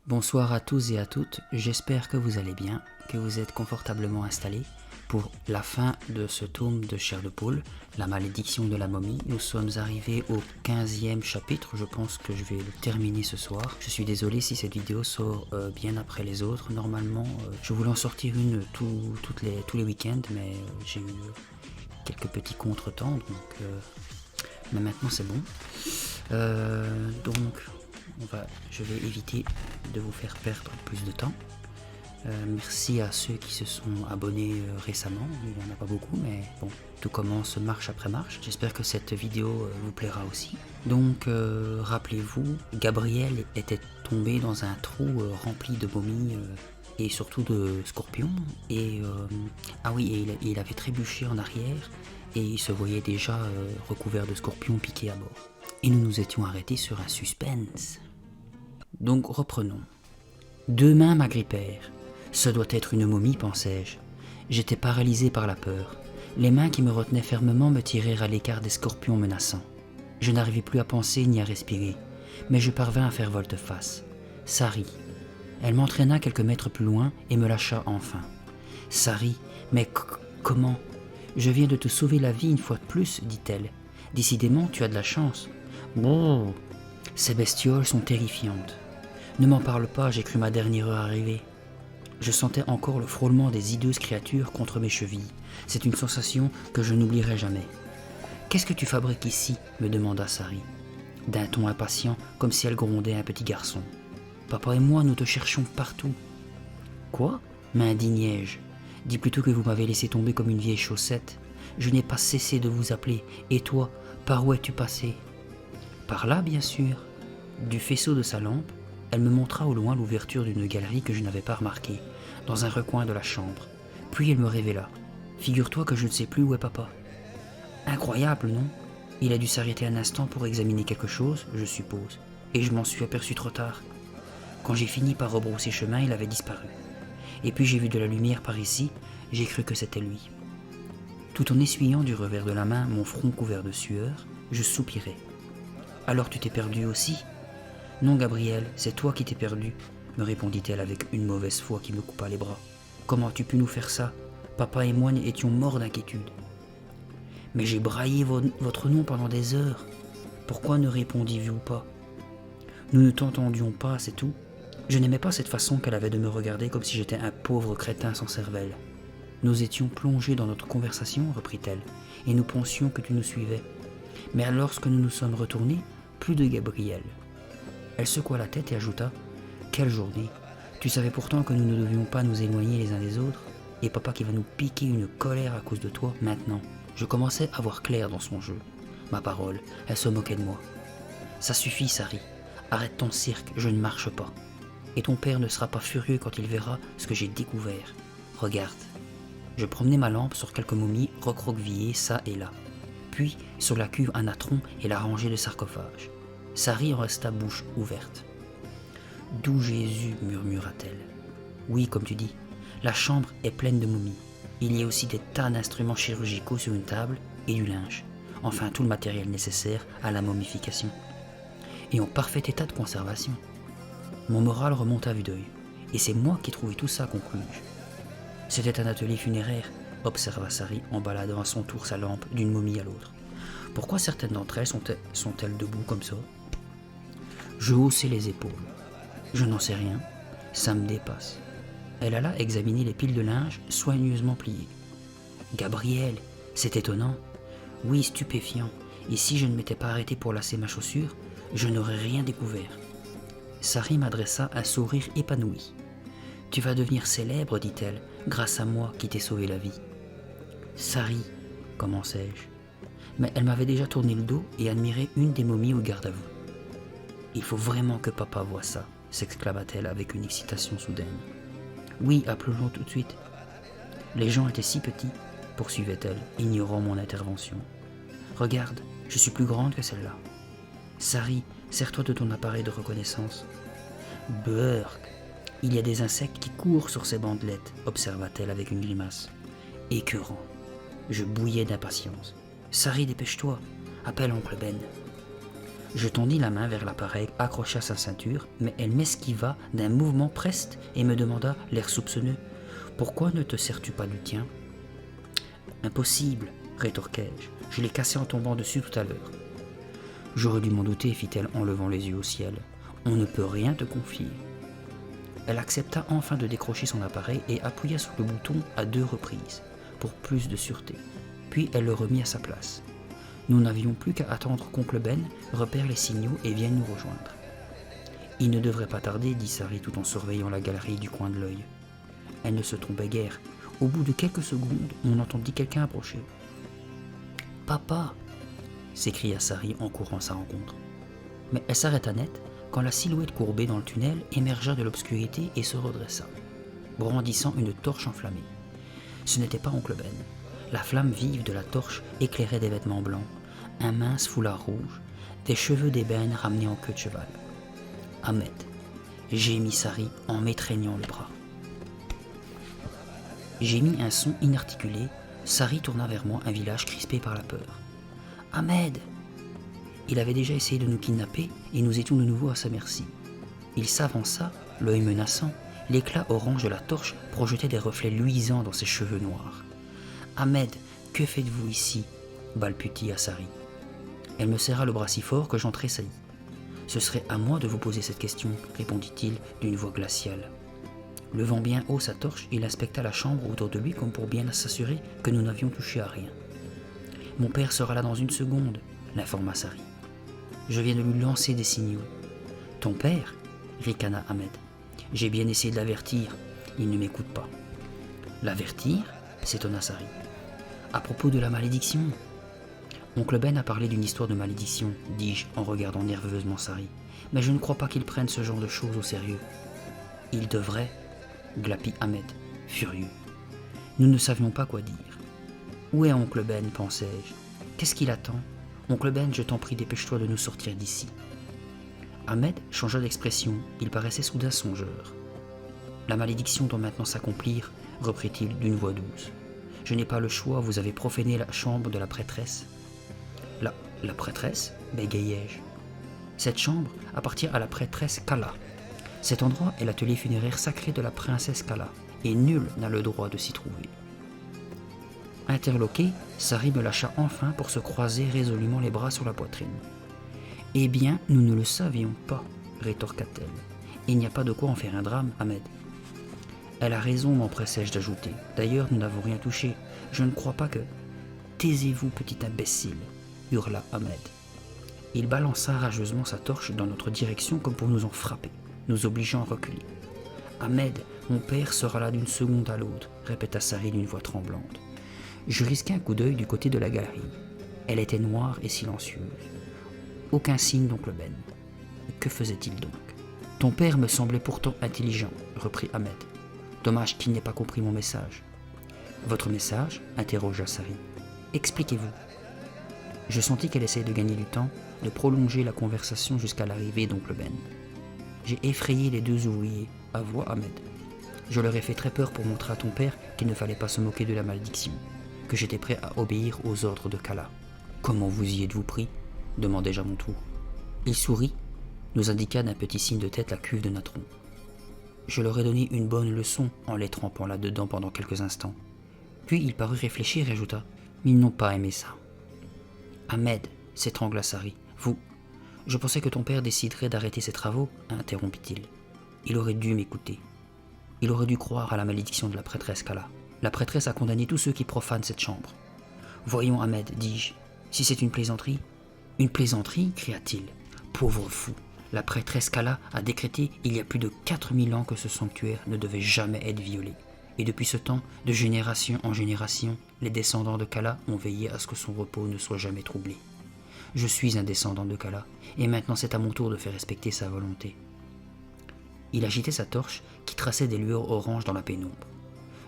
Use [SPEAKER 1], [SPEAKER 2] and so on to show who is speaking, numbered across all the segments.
[SPEAKER 1] Bonsoir à tous et à toutes, j'espère que vous allez bien, que vous êtes confortablement installés pour la fin de ce tome de Chair de Poule, La malédiction de la momie. Nous sommes arrivés au 15e chapitre, je pense que je vais le terminer ce soir. Je suis désolé si cette vidéo sort bien après les autres, normalement je voulais en sortir une tous les week-ends, mais j'ai eu quelques petits contretemps, mais maintenant c'est bon. Je vais éviter de vous faire perdre plus de temps. Merci à ceux qui se sont abonnés récemment, il n'y en a pas beaucoup, mais bon, tout commence marche après marche. J'espère que cette vidéo vous plaira aussi. Donc, rappelez-vous, Gabriel était tombé dans un trou rempli de momies et surtout de scorpions. Et il avait trébuché en arrière et il se voyait déjà recouvert de scorpions piqués à bord. Et nous nous étions arrêtés sur un suspense. Donc reprenons. Deux mains m'agrippèrent. Ce doit être une momie, pensai-je. J'étais paralysé par la peur. Les mains qui me retenaient fermement me tirèrent à l'écart des scorpions menaçants. Je n'arrivais plus à penser ni à respirer, mais je parvins à faire volte-face. Sari. Elle m'entraîna quelques mètres plus loin et me lâcha enfin. Sari, mais comment ? Je viens de te sauver la vie une fois de plus, dit-elle. Décidément, tu as de la chance. Brrr. Ces bestioles sont terrifiantes. Ne m'en parle pas, j'ai cru ma dernière heure arriver. Je sentais encore le frôlement des hideuses créatures contre mes chevilles. C'est une sensation que je n'oublierai jamais. « Qu'est-ce que tu fabriques ici ?» me demanda Sari, d'un ton impatient, comme si elle grondait un petit garçon. « Papa et moi, nous te cherchons partout. »« Quoi ?» m'indignai-je. « Dis plutôt que vous m'avez laissé tomber comme une vieille chaussette. Je n'ai pas cessé de vous appeler. Et toi, par où es-tu passé ?»« Par là, bien sûr. » Du faisceau de sa lampe, elle me montra au loin l'ouverture d'une galerie que je n'avais pas remarquée, dans un recoin de la chambre. Puis elle me révéla. « Figure-toi que je ne sais plus où est papa. » Incroyable, non ? Il a dû s'arrêter un instant pour examiner quelque chose, je suppose, et je m'en suis aperçu trop tard. Quand j'ai fini par rebrousser chemin, il avait disparu. Et puis j'ai vu de la lumière par ici, j'ai cru que c'était lui. Tout en essuyant du revers de la main mon front couvert de sueur, je soupirai. « Alors tu t'es perdu aussi ?»« Non, Gabriel, c'est toi qui t'es perdu, » me répondit-elle avec une mauvaise foi qui me coupa les bras. « Comment as-tu pu nous faire ça ? Papa et moi étions morts d'inquiétude. »« Mais j'ai braillé votre nom pendant des heures. Pourquoi ne répondiez-vous pas ? » ?»« Nous ne t'entendions pas, c'est tout. Je n'aimais pas cette façon qu'elle avait de me regarder comme si j'étais un pauvre crétin sans cervelle. Nous étions plongés dans notre conversation, reprit-elle, et nous pensions que tu nous suivais. Mais lorsque nous nous sommes retournés, plus de Gabriel. » Elle secoua la tête et ajouta « Quelle journée ! Tu savais pourtant que nous ne devions pas nous éloigner les uns des autres, et papa qui va nous piquer une colère à cause de toi maintenant. » Je commençais à voir clair dans son jeu. Ma parole, elle se moquait de moi. « Ça suffit, Sari. Arrête ton cirque, je ne marche pas. Et ton père ne sera pas furieux quand il verra ce que j'ai découvert. Regarde. » Je promenais ma lampe sur quelques momies recroquevillées ça et là, puis sur la cuve anatron et la rangée de sarcophages. Sari en resta bouche ouverte. « D'où Jésus ?» murmura-t-elle. « Oui, comme tu dis, la chambre est pleine de momies. Il y a aussi des tas d'instruments chirurgicaux sur une table et du linge, enfin tout le matériel nécessaire à la momification. Et en parfait état de conservation. Mon moral remonte à vue d'œil, et c'est moi qui ai trouvé tout ça, conclus-je. C'était un atelier funéraire, observa Sari en baladant à son tour sa lampe d'une momie à l'autre. Pourquoi certaines d'entre elles sont-elles debout comme ça ? Je haussai les épaules. Je n'en sais rien, ça me dépasse. Elle alla examiner les piles de linge soigneusement pliées. Gabriel, c'est étonnant. Oui, stupéfiant. Et si je ne m'étais pas arrêté pour lasser ma chaussure, je n'aurais rien découvert. Sari m'adressa un sourire épanoui. Tu vas devenir célèbre, dit-elle, grâce à moi qui t'ai sauvé la vie. Sari, commençai-je. Mais elle m'avait déjà tourné le dos et admiré une des momies au garde à vous. Il faut vraiment que papa voie ça, s'exclama-t-elle avec une excitation soudaine. Oui, appelons-le tout de suite. Les gens étaient si petits, poursuivait-elle, ignorant mon intervention. Regarde, je suis plus grande que celle-là. Sari, sers-toi de ton appareil de reconnaissance. Burk, il y a des insectes qui courent sur ces bandelettes, observa-t-elle avec une grimace. Écœurant. Je bouillais d'impatience. Sari, dépêche-toi, appelle oncle Ben. Je tendis la main vers l'appareil accroché à sa ceinture, mais elle m'esquiva d'un mouvement preste et me demanda, l'air soupçonneux, « Pourquoi ne te sers-tu pas du tien ?»« Impossible, rétorquai-je, je l'ai cassé en tombant dessus tout à l'heure. »« J'aurais dû m'en douter, fit-elle en levant les yeux au ciel. On ne peut rien te confier. » Elle accepta enfin de décrocher son appareil et appuya sur le bouton à 2 reprises, pour plus de sûreté. Puis elle le remit à sa place. Nous n'avions plus qu'à attendre qu'oncle Ben repère les signaux et vienne nous rejoindre. « Il ne devrait pas tarder, dit Sari tout en surveillant la galerie du coin de l'œil. Elle ne se trompait guère. Au bout de quelques secondes, on entendit quelqu'un approcher. « Papa !» s'écria Sari en courant à sa rencontre. Mais elle s'arrêta net quand la silhouette courbée dans le tunnel émergea de l'obscurité et se redressa, brandissant une torche enflammée. Ce n'était pas oncle Ben. La flamme vive de la torche éclairait des vêtements blancs, un mince foulard rouge, des cheveux d'ébène ramenés en queue de cheval. « Ahmed !» gémit Sari en m'étreignant le bras. J'émis un son inarticulé. Sari tourna vers moi, un visage crispé par la peur. « Ahmed !» Il avait déjà essayé de nous kidnapper et nous étions de nouveau à sa merci. Il s'avança, l'œil menaçant, l'éclat orange de la torche projetait des reflets luisants dans ses cheveux noirs. « Ahmed, que faites-vous ici ?» balbutia Sari. Elle me serra le bras si fort que j'en tressaillis. « Ce serait à moi de vous poser cette question, » répondit-il d'une voix glaciale. Levant bien haut sa torche, il inspecta la chambre autour de lui comme pour bien s'assurer que nous n'avions touché à rien. « Mon père sera là dans une seconde, » l'informa Sari. « Je viens de lui lancer des signaux. »« Ton père ?» ricana Ahmed. « J'ai bien essayé de l'avertir, il ne m'écoute pas. »« L'avertir ?» s'étonna Sari. « À propos de la malédiction. »« Oncle Ben a parlé d'une histoire de malédiction, dis-je en regardant nerveusement Sari, mais je ne crois pas qu'il prenne ce genre de choses au sérieux. »« Il devrait, » glapit Ahmed, furieux. Nous ne savions pas quoi dire. « Où est oncle Ben ?» pensai-je. « Qu'est-ce qu'il attend ? Oncle Ben, je t'en prie, dépêche-toi de nous sortir d'ici. » Ahmed changea d'expression, il paraissait soudain songeur. « La malédiction doit maintenant s'accomplir, » reprit-il d'une voix douce. « Je n'ai pas le choix, vous avez profané la chambre de la prêtresse. »« La prêtresse ?» bégayai-je. « Cette chambre appartient à la prêtresse Kala. Cet endroit est l'atelier funéraire sacré de la princesse Kala, et nul n'a le droit de s'y trouver. » Interloqué, Sari me lâcha enfin pour se croiser résolument les bras sur la poitrine. « Eh bien, nous ne le savions pas, » rétorqua-t-elle. « Il n'y a pas de quoi en faire un drame, Ahmed. »« Elle a raison, m'empressai-je d'ajouter. D'ailleurs, nous n'avons rien touché. Je ne crois pas que... »« Taisez-vous, petit imbécile !» hurla Ahmed. Il balança rageusement sa torche dans notre direction comme pour nous en frapper, nous obligeant à reculer. « Ahmed, mon père sera là d'une seconde à l'autre, » répéta Sari d'une voix tremblante. Je risquai un coup d'œil du côté de la galerie. Elle était noire et silencieuse. Aucun signe d'oncle Ben. Que faisait-il donc ? « Ton père me semblait pourtant intelligent, » reprit Ahmed. « Dommage qu'il n'ait pas compris mon message. »« Votre message ?» interrogea Sari. « Expliquez-vous. » Je sentis qu'elle essayait de gagner du temps, de prolonger la conversation jusqu'à l'arrivée d'oncle Ben. J'ai effrayé les 2 ouvriers, avoua Ahmed. Je leur ai fait très peur pour montrer à ton père qu'il ne fallait pas se moquer de la malédiction, que j'étais prêt à obéir aux ordres de Kala. « Comment vous y êtes-vous pris ?» demandai-je à mon tour. Il sourit, nous indiqua d'un petit signe de tête la cuve de natron. Je leur ai donné une bonne leçon en les trempant là-dedans pendant quelques instants. Puis il parut réfléchir et ajouta « Ils n'ont pas aimé ça. »« Ahmed, » s'étrangla Sari, « vous... Je pensais que ton père déciderait d'arrêter ses travaux, » interrompit-il. Il aurait dû m'écouter. Il aurait dû croire à la malédiction de la prêtresse Kala. La prêtresse a condamné tous ceux qui profanent cette chambre. « Voyons, Ahmed, dis-je, si c'est une plaisanterie. »« Une plaisanterie » cria-t-il. « Pauvre fou, la prêtresse Kala a décrété il y a plus de 4000 ans que ce sanctuaire ne devait jamais être violé. Et depuis ce temps, de génération en génération, les descendants de Kala ont veillé à ce que son repos ne soit jamais troublé. Je suis un descendant de Kala, et maintenant c'est à mon tour de faire respecter sa volonté. » Il agitait sa torche qui traçait des lueurs oranges dans la pénombre.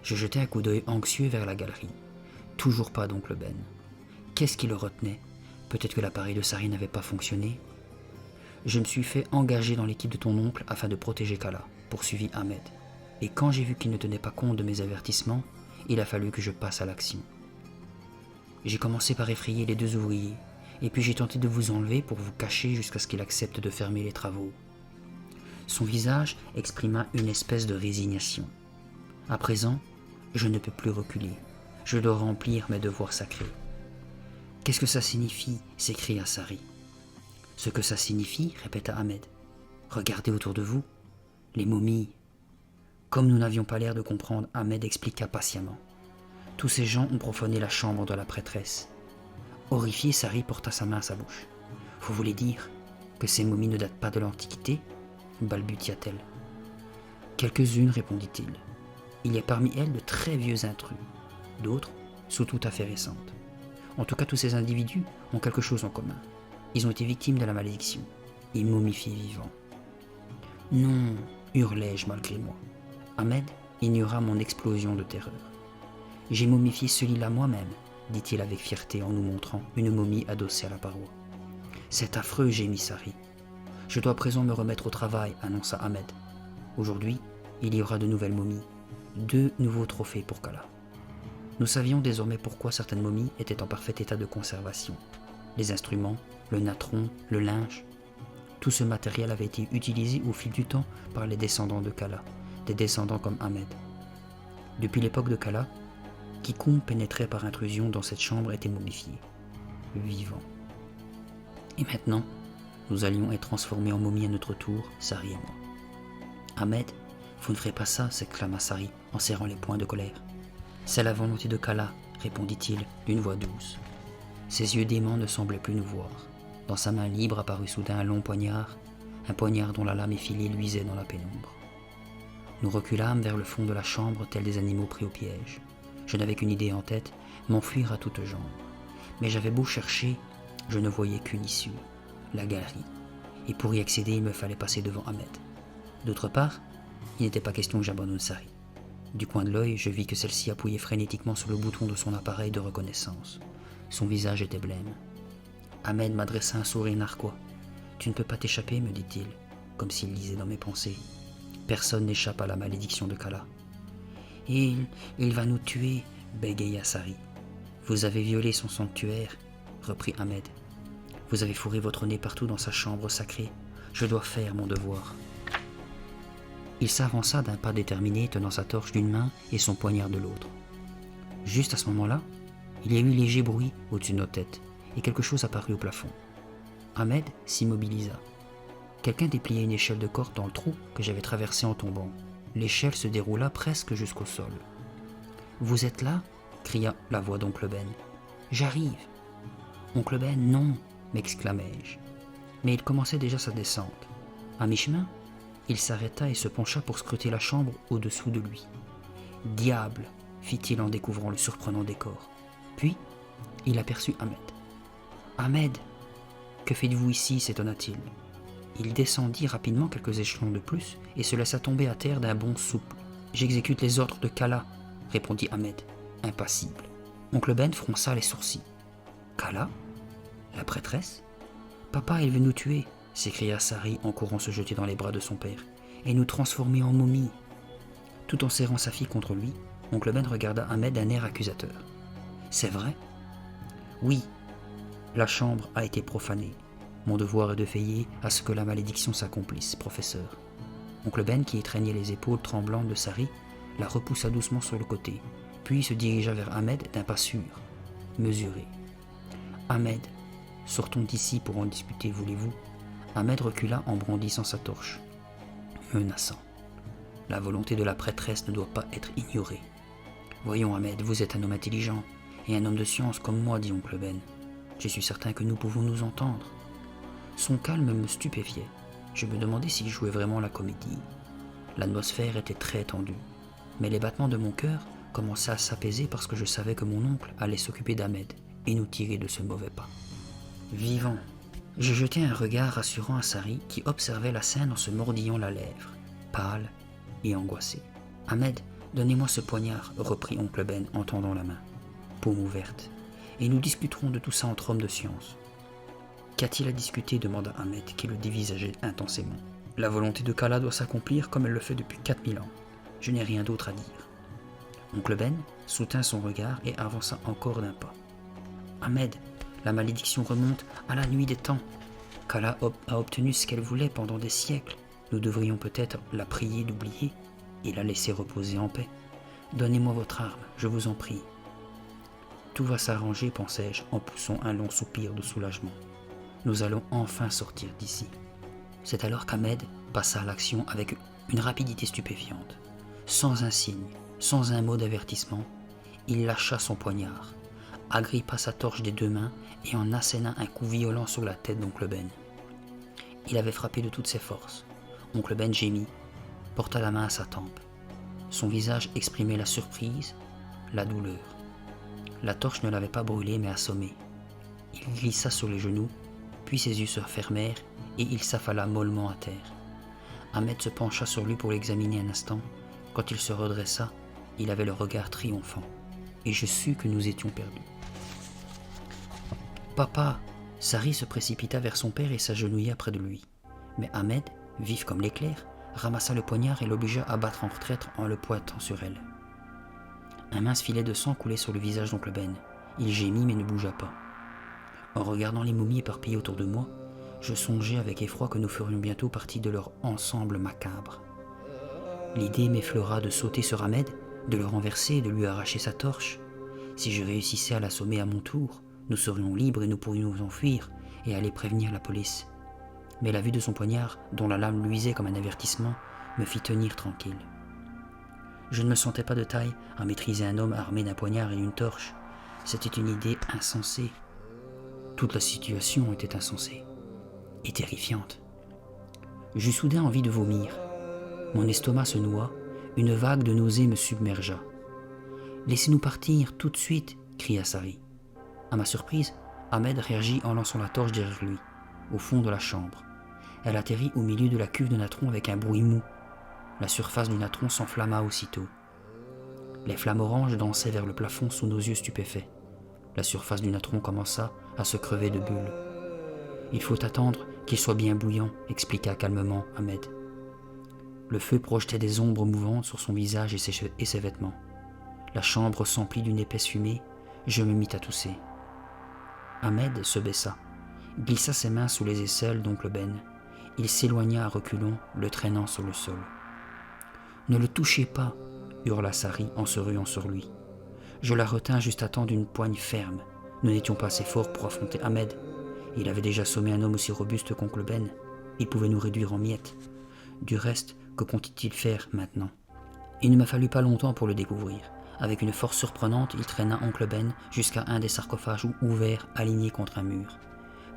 [SPEAKER 1] Je jetai un coup d'œil anxieux vers la galerie. Toujours pas d'oncle Ben. Qu'est-ce qui le retenait ? Peut-être que l'appareil de Sari n'avait pas fonctionné. Je me suis fait engager dans l'équipe de ton oncle afin de protéger Kala, poursuivit Ahmed. Et quand j'ai vu qu'il ne tenait pas compte de mes avertissements, il a fallu que je passe à l'action. J'ai commencé par effrayer les 2 ouvriers, Et puis j'ai tenté de vous enlever pour vous cacher jusqu'à ce qu'il accepte de fermer les travaux. » Son visage exprima une espèce de résignation. « À présent, je ne peux plus reculer. Je dois remplir mes devoirs sacrés. »« Qu'est-ce que ça signifie ?» s'écria Sari. « Ce que ça signifie, répéta Ahmed. Regardez autour de vous. Les momies. » Comme nous n'avions pas l'air de comprendre, Ahmed expliqua patiemment. « Tous ces gens ont profané la chambre de la prêtresse. » Horrifié, Sari porta sa main à sa bouche. « Vous voulez dire que ces momies ne datent pas de l'Antiquité ?» balbutia-t-elle. « Quelques-unes, répondit-il. Il y a parmi elles de très vieux intrus. D'autres sont tout à fait récentes. En tout cas, tous ces individus ont quelque chose en commun. Ils ont été victimes de la malédiction et momifiés vivants. »« Non, hurlai-je malgré moi. Ahmed ignora mon explosion de terreur. « J'ai momifié celui-là moi-même, dit-il avec fierté en nous montrant une momie adossée à la paroi. « C'est affreux, gémit Sari. Je dois à présent me remettre au travail, annonça Ahmed. Aujourd'hui, il y aura de nouvelles momies, 2 nouveaux trophées pour Kala. » Nous savions désormais pourquoi certaines momies étaient en parfait état de conservation. Les instruments, le natron, le linge, tout ce matériel avait été utilisé au fil du temps par les descendants de Kala, des descendants comme Ahmed. Depuis l'époque de Kala, quiconque pénétrait par intrusion dans cette chambre était momifié, vivant. Et maintenant, nous allions être transformés en momies à notre tour, Sari et moi. « Ahmed, vous ne ferez pas ça, s'exclama Sari en serrant les poings de colère. « C'est la volonté de Kala, répondit-il d'une voix douce. Ses yeux déments ne semblaient plus nous voir. Dans sa main libre apparut soudain un long poignard, un poignard dont la lame effilée luisait dans la pénombre. Nous reculâmes vers le fond de la chambre tels des animaux pris au piège. Je n'avais qu'une idée en tête, m'enfuir à toutes jambes. Mais j'avais beau chercher, je ne voyais qu'une issue, la galerie. Et pour y accéder, il me fallait passer devant Ahmed. D'autre part, il n'était pas question que j'abandonne Sari. Du coin de l'œil, je vis que celle-ci appuyait frénétiquement sur le bouton de son appareil de reconnaissance. Son visage était blême. Ahmed m'adressa un sourire narquois. « Tu ne peux pas t'échapper, me dit-il, comme s'il lisait dans mes pensées. Personne n'échappe à la malédiction de Kala. »« Il va nous tuer, bégaya Sari. »« Vous avez violé son sanctuaire, reprit Ahmed. Vous avez fourré votre nez partout dans sa chambre sacrée. Je dois faire mon devoir. » Il s'avança d'un pas déterminé, tenant sa torche d'une main et son poignard de l'autre. Juste à ce moment-là, il y a eu léger bruit au-dessus de nos têtes, et quelque chose apparut au plafond. Ahmed s'immobilisa. Quelqu'un déplia une échelle de corde dans le trou que j'avais traversé en tombant. L'échelle se déroula presque jusqu'au sol. « Vous êtes là ?» cria la voix d'oncle Ben. « J'arrive. »« Oncle Ben, non !» m'exclamai-je. Mais il commençait déjà sa descente. À mi-chemin, il s'arrêta et se pencha pour scruter la chambre au-dessous de lui. « Diable !» fit-il en découvrant le surprenant décor. Puis, il aperçut Ahmed. « Ahmed, que faites-vous ici ?» s'étonna-t-il. Il descendit rapidement quelques échelons de plus et se laissa tomber à terre d'un bond souple. « J'exécute les ordres de Kala » répondit Ahmed, impassible. Oncle Ben fronça les sourcils. « Kala ? La prêtresse ? Papa, elle veut nous tuer !» s'écria Sari en courant se jeter dans les bras de son père, « et nous transformer en momies. » Tout en serrant sa fille contre lui, oncle Ben regarda Ahmed d'un air accusateur. « C'est vrai ? » ?»« Oui, la chambre a été profanée. Mon devoir est de veiller à ce que la malédiction s'accomplisse, professeur. » Oncle Ben, qui étreignait les épaules tremblantes de Sari, la repoussa doucement sur le côté, puis se dirigea vers Ahmed d'un pas sûr, mesuré. « Ahmed, sortons d'ici pour en discuter, voulez-vous ?» Ahmed recula en brandissant sa torche, menaçant. La volonté de la prêtresse ne doit pas être ignorée. « Voyons, Ahmed, vous êtes un homme intelligent et un homme de science comme moi, dit oncle Ben. Je suis certain que nous pouvons nous entendre. » Son calme me stupéfiait. Je me demandais s'il jouait vraiment la comédie. L'atmosphère était très tendue, mais les battements de mon cœur commençaient à s'apaiser parce que je savais que mon oncle allait s'occuper d'Ahmed et nous tirer de ce mauvais pas. Vivant. Je jetai un regard rassurant à Sari qui observait la scène en se mordillant la lèvre, pâle et angoissé. « Ahmed, donnez-moi ce poignard, reprit oncle Ben en tendant la main. Paume ouverte. Et nous discuterons de tout ça entre hommes de science. » Qu'a-t-il à discuter demanda Ahmed qui le dévisageait intensément. La volonté de Kala doit s'accomplir comme elle le fait depuis 4000 ans. Je n'ai rien d'autre à dire. Oncle Ben soutint son regard et avança encore d'un pas. Ahmed, La malédiction remonte à la nuit des temps. Kala a obtenu ce qu'elle voulait pendant des siècles. Nous devrions peut-être la prier d'oublier et la laisser reposer en paix. Donnez-moi votre arme, je vous en prie. Tout va s'arranger, pensai-je, en poussant un long soupir de soulagement. Nous allons enfin sortir d'ici. C'est alors qu'Ahmed passa à l'action avec une rapidité stupéfiante. Sans un signe, sans un mot d'avertissement, il lâcha son poignard, agrippa sa torche des deux mains et en asséna un coup violent sur la tête d'oncle Ben. Il avait frappé de toutes ses forces. Oncle Ben gémit, porta la main à sa tempe. Son visage exprimait la surprise, la douleur. La torche ne l'avait pas brûlé mais assommé. Il glissa sur les genoux, puis ses yeux se fermèrent et il s'affala mollement à terre. Ahmed se pencha sur lui pour l'examiner un instant. Quand il se redressa, il avait le regard triomphant, et je sus que nous étions perdus. « Papa !» Sari se précipita vers son père et s'agenouilla près de lui. Mais Ahmed, vif comme l'éclair, ramassa le poignard et l'obligea à battre en retraite en le pointant sur elle. Un mince filet de sang coulait sur le visage d'oncle Ben. Il gémit mais ne bougea pas. En regardant les momies éparpillées autour de moi, je songeais avec effroi que nous ferions bientôt partie de leur ensemble macabre. L'idée m'effleura de sauter sur Ahmed, de le renverser et de lui arracher sa torche. Si je réussissais à l'assommer à mon tour, nous serions libres et nous pourrions nous enfuir et aller prévenir la police. Mais la vue de son poignard, dont la lame luisait comme un avertissement, me fit tenir tranquille. Je ne me sentais pas de taille à maîtriser un homme armé d'un poignard et d'une torche. C'était une idée insensée. Toute la situation était insensée et terrifiante. J'eus soudain envie de vomir. Mon estomac se noua, une vague de nausée me submergea. « Laissez-nous partir, tout de suite !» cria Sari. À ma surprise, Ahmed réagit en lançant la torche derrière lui, au fond de la chambre. Elle atterrit au milieu de la cuve de natron avec un bruit mou. La surface du natron s'enflamma aussitôt. Les flammes oranges dansaient vers le plafond sous nos yeux stupéfaits. La surface du natron commença à se crever de bulles. « Il faut attendre qu'il soit bien bouillant », expliqua calmement Ahmed. Le feu projetait des ombres mouvantes sur son visage et ses vêtements. La chambre s'emplit d'une épaisse fumée. Je me mis à tousser. Ahmed se baissa, glissa ses mains sous les aisselles d'oncle Ben. Il s'éloigna à reculons, le traînant sur le sol. « Ne le touchez pas !» hurla Sari en se ruant sur lui. Je la retins juste à temps d'une poigne ferme. Nous n'étions pas assez forts pour affronter Ahmed. Il avait déjà assommé un homme aussi robuste qu'oncle Ben. Il pouvait nous réduire en miettes. Du reste, que comptait-il faire maintenant? Il ne m'a fallu pas longtemps pour le découvrir. Avec une force surprenante, il traîna oncle Ben jusqu'à un des sarcophages ouverts, alignés contre un mur.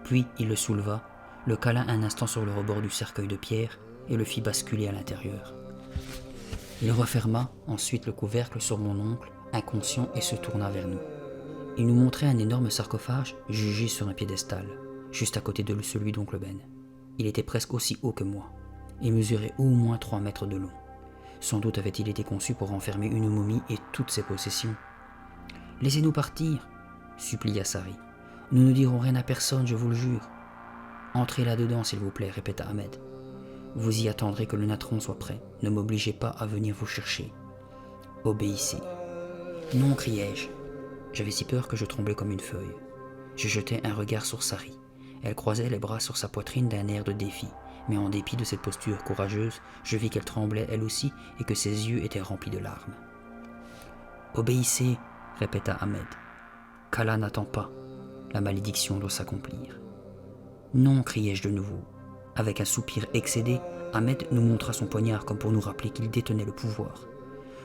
[SPEAKER 1] Puis il le souleva, le cala un instant sur le rebord du cercueil de pierre et le fit basculer à l'intérieur. Il referma ensuite le couvercle sur mon oncle, inconscient, et se tourna vers nous. Il nous montrait un énorme sarcophage jugé sur un piédestal, juste à côté de celui d'oncle Ben. Il était presque aussi haut que moi, et mesurait au moins 3 mètres de long. Sans doute avait-il été conçu pour enfermer une momie et toutes ses possessions. « Laissez-nous partir !» supplia Sari. « Nous ne dirons rien à personne, je vous le jure. »« Entrez là-dedans, s'il vous plaît, » répéta Ahmed. « Vous y attendrez que le natron soit prêt. Ne m'obligez pas à venir vous chercher. Obéissez. »« Non !» criai-je. J'avais si peur que je tremblais comme une feuille. Je jetai un regard sur Sari. Elle croisait les bras sur sa poitrine d'un air de défi. Mais en dépit de cette posture courageuse, je vis qu'elle tremblait elle aussi et que ses yeux étaient remplis de larmes. « Obéissez !» répéta Ahmed. « Kala n'attend pas. La malédiction doit s'accomplir. »« Non !» criai-je de nouveau. Avec un soupir excédé, Ahmed nous montra son poignard comme pour nous rappeler qu'il détenait le pouvoir.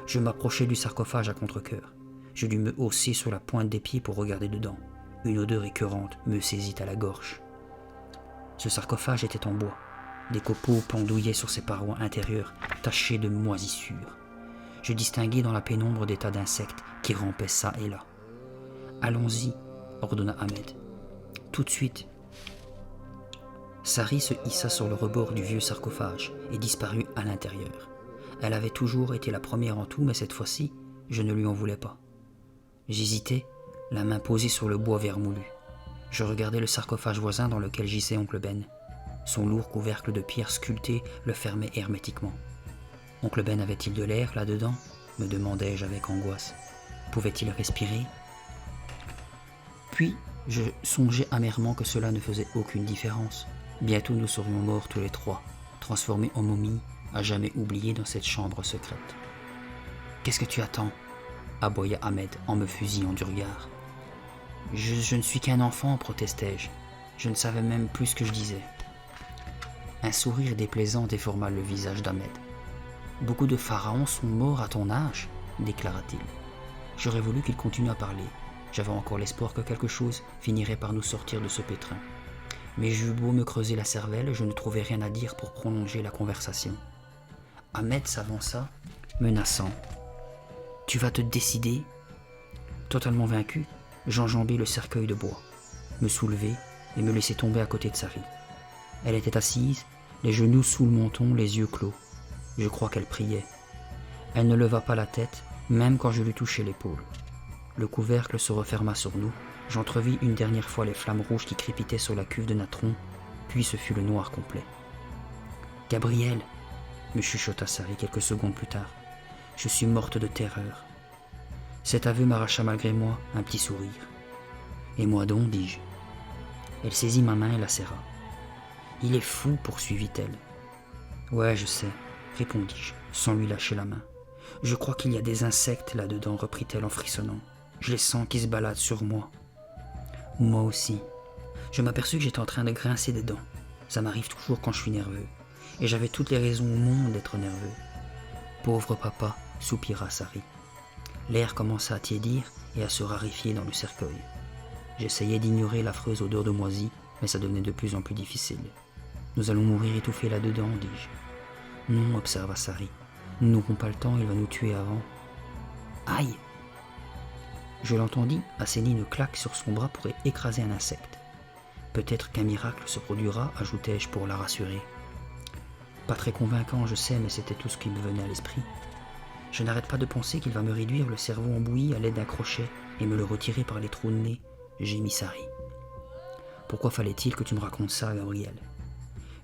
[SPEAKER 1] Je m'approchai du sarcophage à contre-cœur. Je dus me hausser sur la pointe des pieds pour regarder dedans. Une odeur écœurante me saisit à la gorge. Ce sarcophage était en bois. Des copeaux pendouillaient sur ses parois intérieures, tachées de moisissures. Je distinguai dans la pénombre des tas d'insectes qui rampaient çà et là. « Allons-y !» ordonna Ahmed. « Tout de suite !» Sari se hissa sur le rebord du vieux sarcophage et disparut à l'intérieur. Elle avait toujours été la première en tout, mais cette fois-ci, je ne lui en voulais pas. J'hésitais, la main posée sur le bois vermoulu. Je regardais le sarcophage voisin dans lequel gisait oncle Ben. Son lourd couvercle de pierre sculptée le fermait hermétiquement. Oncle Ben avait-il de l'air là-dedans ? Me demandai-je avec angoisse. Pouvait-il respirer ? Puis, Je songeais amèrement que cela ne faisait aucune différence. Bientôt nous serions morts tous les trois, transformés en momies, à jamais oubliés dans cette chambre secrète. « Qu'est-ce que tu attends ?» aboya Ahmed en me fusillant du regard. Je ne suis qu'un enfant, protestai-je. Je ne savais même plus ce que je disais. Un sourire déplaisant déforma le visage d'Ahmed. « Beaucoup de pharaons sont morts à ton âge, déclara-t-il. J'aurais voulu qu'il continue à parler. J'avais encore l'espoir que quelque chose finirait par nous sortir de ce pétrin. Mais j'eus beau me creuser la cervelle, je ne trouvais rien à dire pour prolonger la conversation. Ahmed s'avança, menaçant. « Tu vas te décider ?» Totalement vaincu, j'enjambai le cercueil de bois, me soulevai et me laissai tomber à côté de Sari. Elle était assise, les genoux sous le menton, les yeux clos. Je crois qu'elle priait. Elle ne leva pas la tête, même quand je lui touchai l'épaule. Le couvercle se referma sur nous. J'entrevis une dernière fois les flammes rouges qui crépitaient sur la cuve de natron, puis ce fut le noir complet. « Gabriel !» me chuchota Sari quelques secondes plus tard. Je suis morte de terreur. Cet aveu m'arracha malgré moi un petit sourire. « Et moi donc, dis-je. » Elle saisit ma main et la serra. « Il est fou, poursuivit-elle. »« Ouais, je sais, répondis-je, sans lui lâcher la main. Je crois qu'il y a des insectes là-dedans, reprit-elle en frissonnant. Je les sens qui se baladent sur moi. Moi aussi. Je m'aperçus que j'étais en train de grincer des dents. Ça m'arrive toujours quand je suis nerveux. Et j'avais toutes les raisons au monde d'être nerveux. Pauvre papa, soupira Sari. L'air commença à tiédir et à se raréfier dans le cercueil. J'essayais d'ignorer l'affreuse odeur de moisi, mais ça devenait de plus en plus difficile. Nous allons mourir étouffés là-dedans, dis-je. Non, observa Sari. Nous n'aurons pas le temps, il va nous tuer avant. Aïe! Je l'entendis asséner une claque sur son bras pour écraser un insecte. Peut-être qu'un miracle se produira, ajoutai-je pour la rassurer. Pas très convaincant, je sais, mais c'était tout ce qui me venait à l'esprit. Je n'arrête pas de penser qu'il va me réduire le cerveau en bouillie à l'aide d'un crochet et me le retirer par les trous de nez, gémit Sari. Pourquoi fallait-il que tu me racontes ça, Gabriel?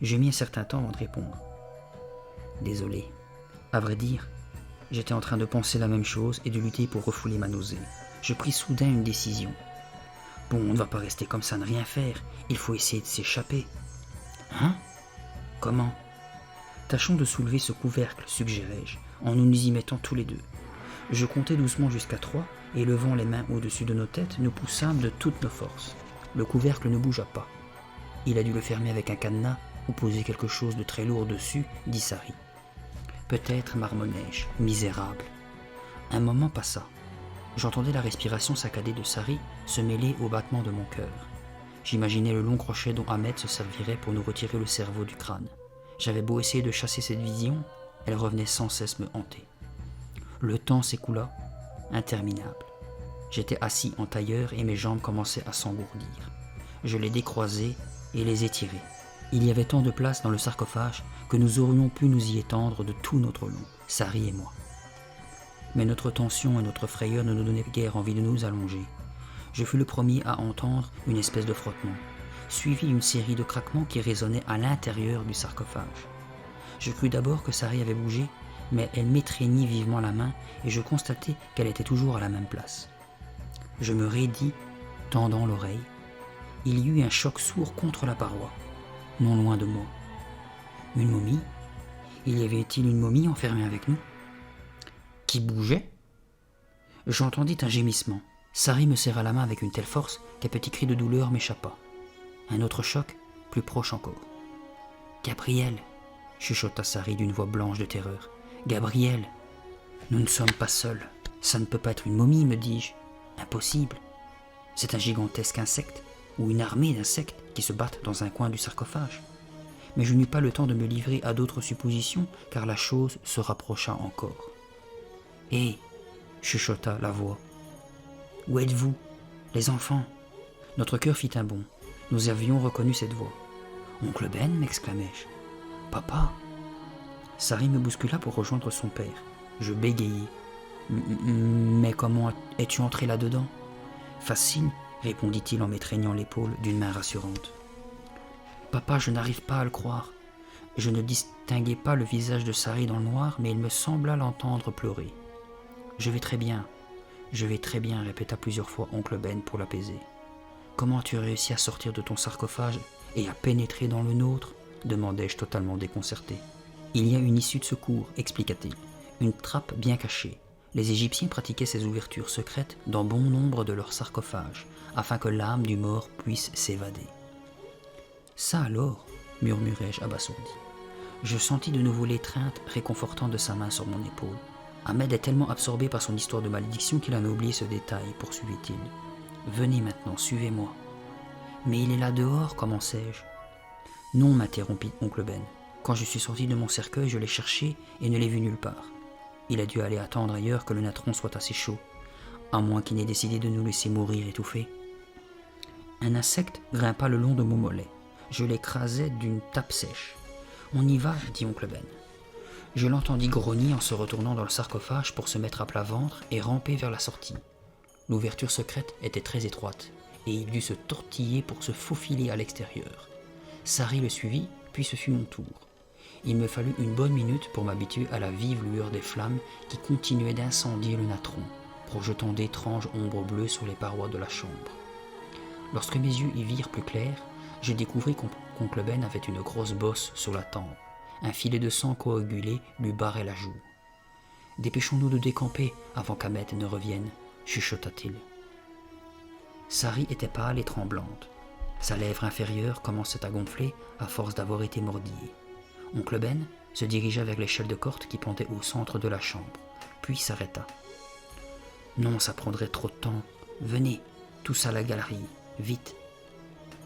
[SPEAKER 1] J'ai mis un certain temps avant de répondre. Désolé. À vrai dire, j'étais en train de penser la même chose et de lutter pour refouler ma nausée. Je pris soudain une décision. Bon, on ne va pas rester comme ça, ne rien faire. Il faut essayer de s'échapper. Hein? Comment? Tâchons de soulever ce couvercle, suggérai-je, en nous y mettant tous les deux. Je comptai doucement jusqu'à 3 et levant les mains au-dessus de nos têtes, nous poussâmes de toutes nos forces. Le couvercle ne bougea pas. Il a dû le fermer avec un cadenas ou poser quelque chose de très lourd dessus, dit Sari. Peut-être, marmonnai-je, misérable. Un moment passa. J'entendais la respiration saccadée de Sari se mêler au battement de mon cœur. J'imaginais le long crochet dont Ahmed se servirait pour nous retirer le cerveau du crâne. J'avais beau essayer de chasser cette vision, elle revenait sans cesse me hanter. Le temps s'écoula, interminable. J'étais assis en tailleur et mes jambes commençaient à s'engourdir. Je les décroisai et les étirai. Il y avait tant de place dans le sarcophage que nous aurions pu nous y étendre de tout notre long, Sari et moi. Mais notre tension et notre frayeur ne nous donnaient guère envie de nous allonger. Je fus le premier à entendre une espèce de frottement, suivi d'une série de craquements qui résonnaient à l'intérieur du sarcophage. Je crus d'abord que Sari avait bougé, mais elle m'étreignit vivement la main et je constatai qu'elle était toujours à la même place. Je me raidis, tendant l'oreille. Il y eut un choc sourd contre la paroi, non loin de moi. Une momie? Il y avait-il une momie enfermée avec nous? Qui bougeait? J'entendis un gémissement. Sari me serra la main avec une telle force qu'un petit cri de douleur m'échappa. Un autre choc, plus proche encore. « Gabriel !» chuchota Sari d'une voix blanche de terreur. « Gabriel ! Nous ne sommes pas seuls. Ça ne peut pas être une momie, me dis-je. Impossible. C'est un gigantesque insecte, ou une armée d'insectes qui se battent dans un coin du sarcophage. » Mais je n'eus pas le temps de me livrer à d'autres suppositions, car la chose se rapprocha encore. « Hé !» chuchota la voix. « Où êtes-vous, les enfants ?» Notre cœur fit un bond. Nous avions reconnu cette voix. « Oncle Ben » m'exclamai-je. « Papa !» Sari me bouscula pour rejoindre son père. Je bégayai. « Mais comment es-tu entré là-dedans ?»« Facile » répondit-il en m'étreignant l'épaule d'une main rassurante. « Papa, je n'arrive pas à le croire. » Je ne distinguai pas le visage de Sari dans le noir, mais il me sembla l'entendre pleurer. « Je vais très bien, répéta plusieurs fois oncle Ben pour l'apaiser. Comment as-tu réussi à sortir de ton sarcophage et à pénétrer dans le nôtre ? Demandai-je totalement déconcerté. Il y a une issue de secours, expliqua-t-il. Une trappe bien cachée. Les Égyptiens pratiquaient ces ouvertures secrètes dans bon nombre de leurs sarcophages, afin que l'âme du mort puisse s'évader. Ça alors, murmurai-je abasourdi. Je sentis de nouveau l'étreinte réconfortante de sa main sur mon épaule. Ahmed est tellement absorbé par son histoire de malédiction qu'il en a oublié ce détail, poursuivit-il. Venez maintenant, suivez-moi. Mais il est là dehors, commençai-je. Non, m'interrompit oncle Ben. Quand je suis sorti de mon cercueil, je l'ai cherché et ne l'ai vu nulle part. Il a dû aller attendre ailleurs que le natron soit assez chaud, à moins qu'il n'ait décidé de nous laisser mourir étouffés. Un insecte grimpa le long de mon mollet. Je l'écrasai d'une tape sèche. On y va, dit oncle Ben. Je l'entendis grogner en se retournant dans le sarcophage pour se mettre à plat ventre et ramper vers la sortie. L'ouverture secrète était très étroite, et il dut se tortiller pour se faufiler à l'extérieur. Sari le suivit, puis ce fut mon tour. Il me fallut une bonne minute pour m'habituer à la vive lueur des flammes qui continuaient d'incendier le natron, projetant d'étranges ombres bleues sur les parois de la chambre. Lorsque mes yeux y virent plus clair, je découvris qu'oncle Ben avait une grosse bosse sur la tempe. Un filet de sang coagulé lui barrait la joue. « Dépêchons-nous de décamper avant qu'Ahmed ne revienne », chuchota-t-il. Sari était pâle et tremblante. Sa lèvre inférieure commençait à gonfler à force d'avoir été mordillée. Oncle Ben se dirigea vers l'échelle de corde qui pendait au centre de la chambre, puis s'arrêta. « Non, ça prendrait trop de temps. Venez, tous à la galerie, vite !»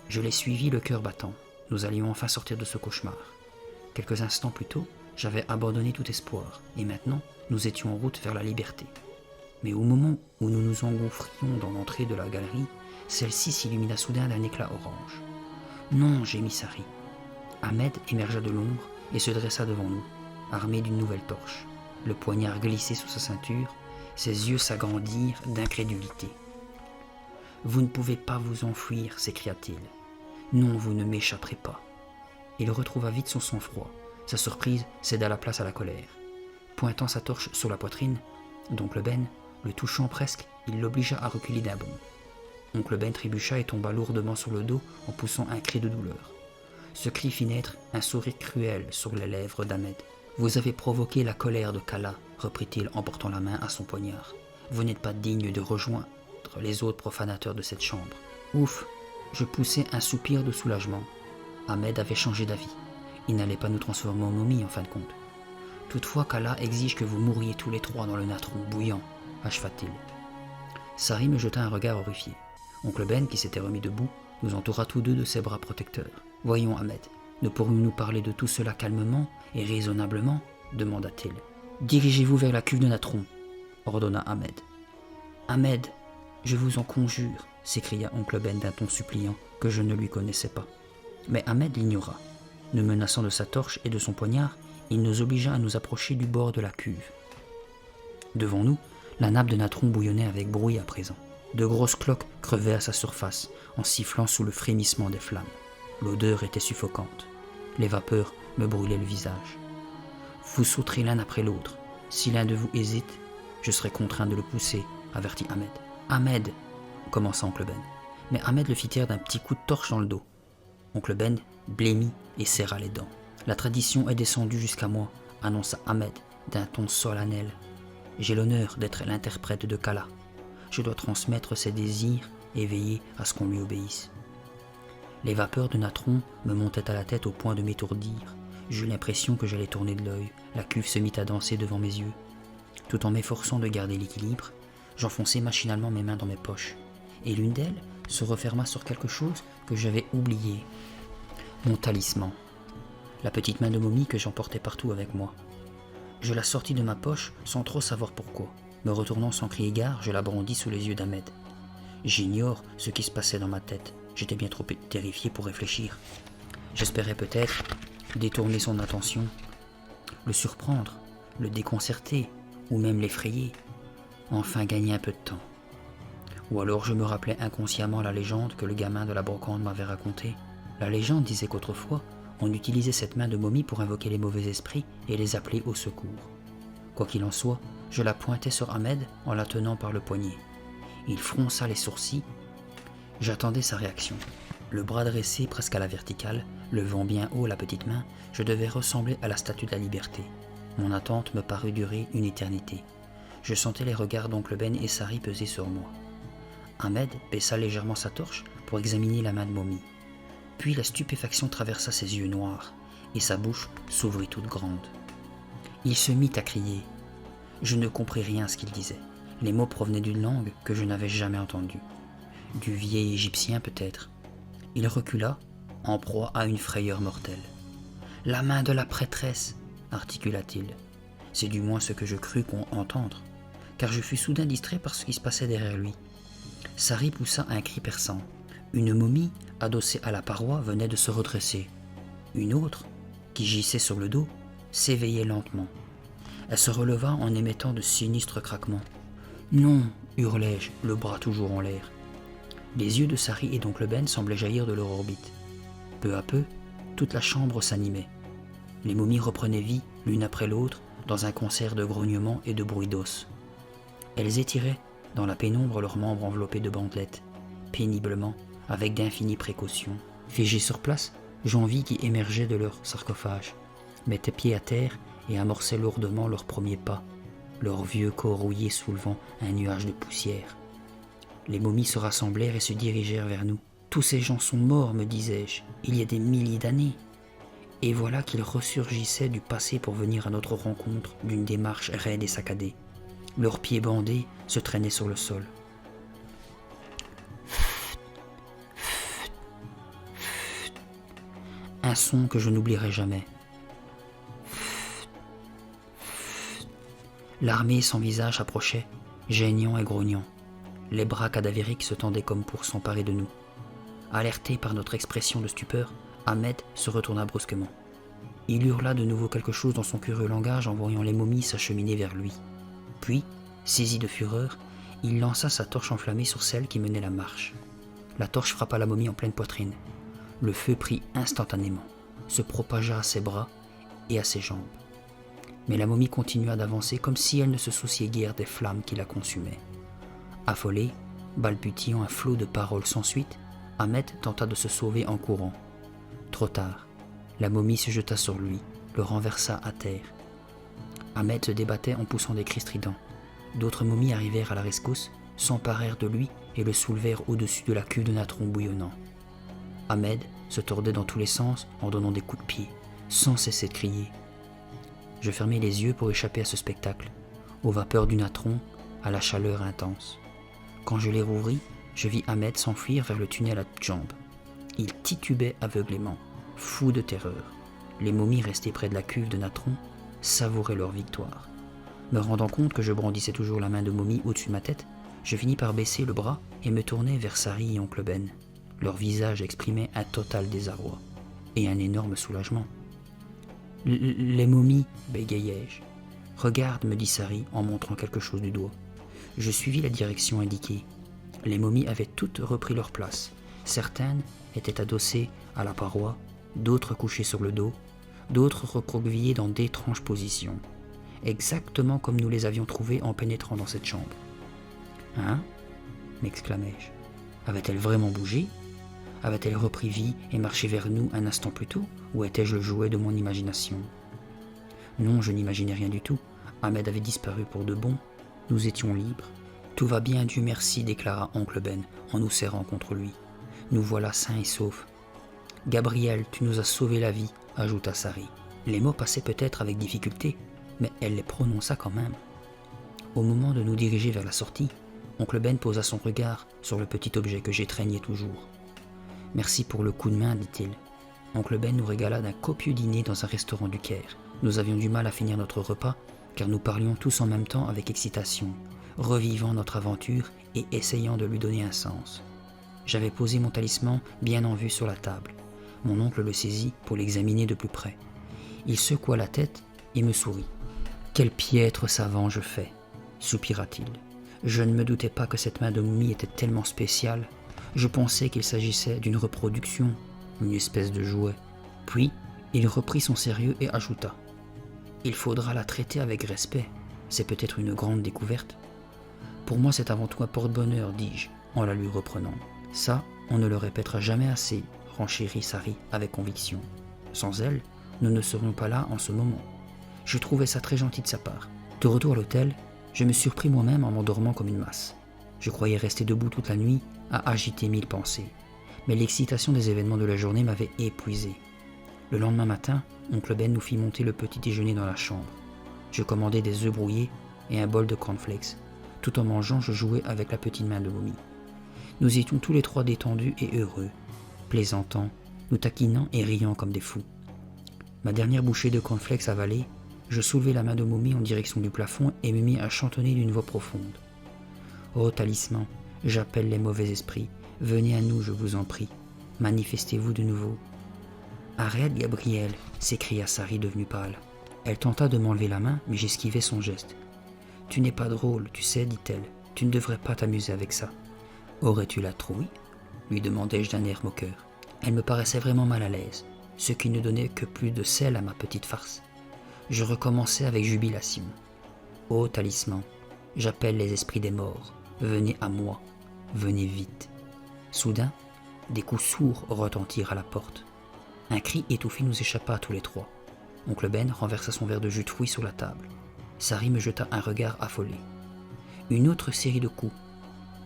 [SPEAKER 1] Je l'ai suivi le cœur battant. Nous allions enfin sortir de ce cauchemar. Quelques instants plus tôt, j'avais abandonné tout espoir, et maintenant, nous étions en route vers la liberté. Mais au moment où nous nous engouffrions dans l'entrée de la galerie, celle-ci s'illumina soudain d'un éclat orange. « Non !» gémit Sari. Ahmed émergea de l'ombre et se dressa devant nous, armé d'une nouvelle torche. Le poignard glissé sous sa ceinture, ses yeux s'agrandirent d'incrédulité. « Vous ne pouvez pas vous enfuir !» s'écria-t-il. « Non, vous ne m'échapperez pas !» Il retrouva vite son sang-froid. Sa surprise céda la place à la colère. Pointant sa torche sur la poitrine d'oncle Ben, le touchant presque, il l'obligea à reculer d'un bond. Oncle Ben trébucha et tomba lourdement sur le dos en poussant un cri de douleur. Ce cri fit naître un sourire cruel sur les lèvres d'Ahmed. « Vous avez provoqué la colère de Kala, reprit-il en portant la main à son poignard. Vous n'êtes pas digne de rejoindre les autres profanateurs de cette chambre. » Ouf, je poussai un soupir de soulagement. Ahmed avait changé d'avis. Il n'allait pas nous transformer en momies en fin de compte. Toutefois, Kala exige que vous mouriez tous les trois dans le natron bouillant, acheva-t-il. Sari me jeta un regard horrifié. Oncle Ben, qui s'était remis debout, nous entoura tous deux de ses bras protecteurs. « Voyons, Ahmed, ne pourrions-nous parler de tout cela calmement et raisonnablement ?» demanda-t-il. « Dirigez-vous vers la cuve de natron, » ordonna Ahmed. « Ahmed, je vous en conjure, » s'écria oncle Ben d'un ton suppliant que je ne lui connaissais pas. Mais Ahmed l'ignora. Nous menaçant de sa torche et de son poignard, il nous obligea à nous approcher du bord de la cuve. Devant nous, la nappe de natron bouillonnait avec bruit à présent. De grosses cloques crevaient à sa surface, en sifflant sous le frémissement des flammes. L'odeur était suffocante. Les vapeurs me brûlaient le visage. « Vous sauterez l'un après l'autre. Si l'un de vous hésite, je serai contraint de le pousser, » avertit Ahmed. « Ahmed !» commença oncle Ben. Mais Ahmed le fit taire d'un petit coup de torche dans le dos. Oncle Ben blêmit et serra les dents. « La tradition est descendue jusqu'à moi, » annonça Ahmed d'un ton solennel. « J'ai l'honneur d'être l'interprète de Kala. Je dois transmettre ses désirs et veiller à ce qu'on lui obéisse. » Les vapeurs de natron me montaient à la tête au point de m'étourdir. J'eus l'impression que j'allais tourner de l'œil. La cuve se mit à danser devant mes yeux. Tout en m'efforçant de garder l'équilibre, j'enfonçai machinalement mes mains dans mes poches. Et l'une d'elles se referma sur quelque chose que j'avais oublié. Mon talisman. La petite main de momie que j'emportais partout avec moi. Je la sortis de ma poche sans trop savoir pourquoi. Me retournant sans crier gare, je la brandis sous les yeux d'Ahmed. J'ignore ce qui se passait dans ma tête. J'étais bien trop terrifié pour réfléchir. J'espérais peut-être détourner son attention, le surprendre, le déconcerter, ou même l'effrayer. Enfin gagner un peu de temps. Ou alors je me rappelais inconsciemment la légende que le gamin de la brocante m'avait racontée. La légende disait qu'autrefois, on utilisait cette main de momie pour invoquer les mauvais esprits et les appeler au secours. Quoi qu'il en soit, je la pointai sur Ahmed en la tenant par le poignet. Il fronça les sourcils. J'attendais sa réaction. Le bras dressé presque à la verticale, levant bien haut la petite main, je devais ressembler à la statue de la liberté. Mon attente me parut durer une éternité. Je sentais les regards d'oncle Ben et Sari peser sur moi. Ahmed baissa légèrement sa torche pour examiner la main de Momi. Puis la stupéfaction traversa ses yeux noirs et sa bouche s'ouvrit toute grande. Il se mit à crier. Je ne compris rien à ce qu'il disait. Les mots provenaient d'une langue que je n'avais jamais entendue. Du vieil égyptien peut-être. Il recula, en proie à une frayeur mortelle. « La main de la prêtresse !» articula-t-il. C'est du moins ce que je crus entendre, car je fus soudain distrait par ce qui se passait derrière lui. Sari poussa un cri perçant. Une momie, adossée à la paroi, venait de se redresser. Une autre, qui gissait sur le dos, s'éveillait lentement. Elle se releva en émettant de sinistres craquements. « Non !» hurlai-je, le bras toujours en l'air. Les yeux de Sari et d'oncle Ben semblaient jaillir de leur orbite. Peu à peu, toute la chambre s'animait. Les momies reprenaient vie, l'une après l'autre, dans un concert de grognements et de bruits d'os. Elles étiraient, dans la pénombre, leurs membres enveloppés de bandelettes, péniblement, avec d'infinies précautions. Figés sur place, j'en vis qui émergeaient de leur sarcophage, mettaient pied à terre et amorçaient lourdement leurs premiers pas, leurs vieux corps rouillés soulevant un nuage de poussière. Les momies se rassemblèrent et se dirigèrent vers nous. « Tous ces gens sont morts, me disais-je, il y a des milliers d'années. » Et voilà qu'ils ressurgissaient du passé pour venir à notre rencontre d'une démarche raide et saccadée. Leurs pieds bandés se traînaient sur le sol. Un son que je n'oublierai jamais. L'armée sans visage approchait, geignant et grognant. Les bras cadavériques se tendaient comme pour s'emparer de nous. Alerté par notre expression de stupeur, Ahmed se retourna brusquement. Il hurla de nouveau quelque chose dans son curieux langage en voyant les momies s'acheminer vers lui. Puis, saisi de fureur, il lança sa torche enflammée sur celle qui menait la marche. La torche frappa la momie en pleine poitrine. Le feu prit instantanément, se propagea à ses bras et à ses jambes. Mais la momie continua d'avancer comme si elle ne se souciait guère des flammes qui la consumaient. Affolé, balbutiant un flot de paroles sans suite, Ahmed tenta de se sauver en courant. Trop tard, la momie se jeta sur lui, le renversa à terre. Ahmed se débattait en poussant des cris stridents. D'autres momies arrivèrent à la rescousse, s'emparèrent de lui et le soulevèrent au-dessus de la cuve de natron bouillonnant. Ahmed se tordait dans tous les sens en donnant des coups de pied, sans cesser de crier. Je fermai les yeux pour échapper à ce spectacle, aux vapeurs du natron, à la chaleur intense. Quand je les rouvris, je vis Ahmed s'enfuir vers le tunnel à toutes jambes. Il titubait aveuglément, fou de terreur. Les momies restées près de la cuve de natron savouraient leur victoire. Me rendant compte que je brandissais toujours la main de momie au-dessus de ma tête, je finis par baisser le bras et me tournai vers Sari et oncle Ben. Leur visage exprimait un total désarroi et un énorme soulagement. « Les momies, bégayai-je. Regarde, me dit Sari en montrant quelque chose du doigt. Je suivis la direction indiquée. Les momies avaient toutes repris leur place. Certaines étaient adossées à la paroi, d'autres couchées sur le dos, d'autres recroquevillées dans d'étranges positions, exactement comme nous les avions trouvées en pénétrant dans cette chambre. « Hein » m'exclamai-je. Avait-elle vraiment bougé ? Avait-elle repris vie et marché vers nous un instant plus tôt, ou étais-je le jouet de mon imagination ? Non, je n'imaginais rien du tout. Ahmed avait disparu pour de bon. Nous étions libres. Tout va bien, Dieu merci, déclara oncle Ben en nous serrant contre lui. Nous voilà sains et saufs. Gabriel, tu nous as sauvé la vie, ajouta Sari. Les mots passaient peut-être avec difficulté, mais elle les prononça quand même. Au moment de nous diriger vers la sortie, oncle Ben posa son regard sur le petit objet que j'étreignais toujours. Merci pour le coup de main, dit-il. Oncle Ben nous régala d'un copieux dîner dans un restaurant du Caire. Nous avions du mal à finir notre repas, car nous parlions tous en même temps avec excitation, revivant notre aventure et essayant de lui donner un sens. J'avais posé mon talisman bien en vue sur la table. Mon oncle le saisit pour l'examiner de plus près. Il secoua la tête et me sourit. « Quel piètre savant je fais !» soupira-t-il. « Je ne me doutais pas que cette main de momie était tellement spéciale. Je pensais qu'il s'agissait d'une reproduction, une espèce de jouet. » Puis, il reprit son sérieux et ajouta. « Il faudra la traiter avec respect. C'est peut-être une grande découverte. » « Pour moi, c'est avant tout un porte-bonheur, dis-je, en la lui reprenant. Ça, on ne le répétera jamais assez, renchérit Sari avec conviction. Sans elle, nous ne serions pas là en ce moment. Je trouvais ça très gentil de sa part. De retour à l'hôtel, je me surpris moi-même en m'endormant comme une masse. Je croyais rester debout toute la nuit à agiter 1000 pensées. Mais l'excitation des événements de la journée m'avait épuisé. Le lendemain matin, oncle Ben nous fit monter le petit déjeuner dans la chambre. Je commandai des œufs brouillés et un bol de cornflakes. Tout en mangeant, je jouais avec la petite main de Mommy. Nous étions tous les trois détendus et heureux, plaisantant, nous taquinant et riant comme des fous. Ma dernière bouchée de cornflakes avalée, je soulevai la main de Mommy en direction du plafond et me mis à chantonner d'une voix profonde. « Ô talisman, j'appelle les mauvais esprits, venez à nous, je vous en prie, manifestez-vous de nouveau. »« Arrête, Gabriel !» s'écria Sari devenue pâle. Elle tenta de m'enlever la main, mais j'esquivai son geste. « Tu n'es pas drôle, tu sais, dit-elle, tu ne devrais pas t'amuser avec ça. »« Aurais-tu la trouille ?» lui demandai-je d'un air moqueur. Elle me paraissait vraiment mal à l'aise, ce qui ne donnait que plus de sel à ma petite farce. Je recommençai avec jubilation. « Ô talisman, j'appelle les esprits des morts, venez à moi, venez vite. » Soudain, des coups sourds retentirent à la porte. Un cri étouffé nous échappa à tous les trois. Oncle Ben renversa son verre de jus de fruits sur la table. Sari me jeta un regard affolé. Une autre série de coups,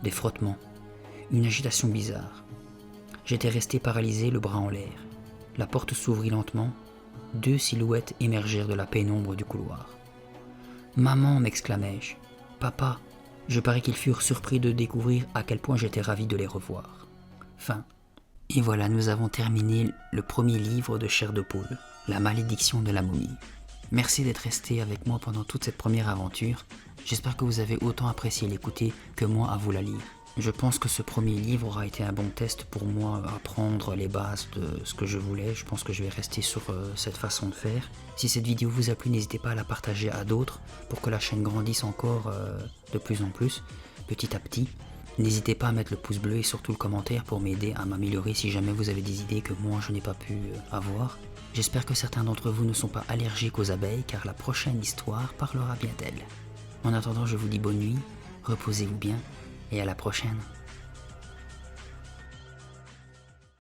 [SPEAKER 1] des frottements, une agitation bizarre. J'étais resté paralysé, le bras en l'air. La porte s'ouvrit lentement. 2 silhouettes émergèrent de la pénombre du couloir. « Maman !» m'exclamai-je. « Papa !» Je parie qu'ils furent surpris de découvrir à quel point j'étais ravi de les revoir. Fin. Et voilà, nous avons terminé le premier livre de Chair de Poule, La malédiction de la momie. Merci d'être resté avec moi pendant toute cette première aventure. J'espère que vous avez autant apprécié l'écouter que moi à vous la lire. Je pense que ce premier livre aura été un bon test pour moi à apprendre les bases de ce que je voulais. Je pense que je vais rester sur cette façon de faire. Si cette vidéo vous a plu, n'hésitez pas à la partager à d'autres pour que la chaîne grandisse encore de plus en plus, petit à petit. N'hésitez pas à mettre le pouce bleu et surtout le commentaire pour m'aider à m'améliorer si jamais vous avez des idées que moi je n'ai pas pu avoir. J'espère que certains d'entre vous ne sont pas allergiques aux abeilles car la prochaine histoire parlera bien d'elles. En attendant, je vous dis bonne nuit, reposez-vous bien et à la prochaine.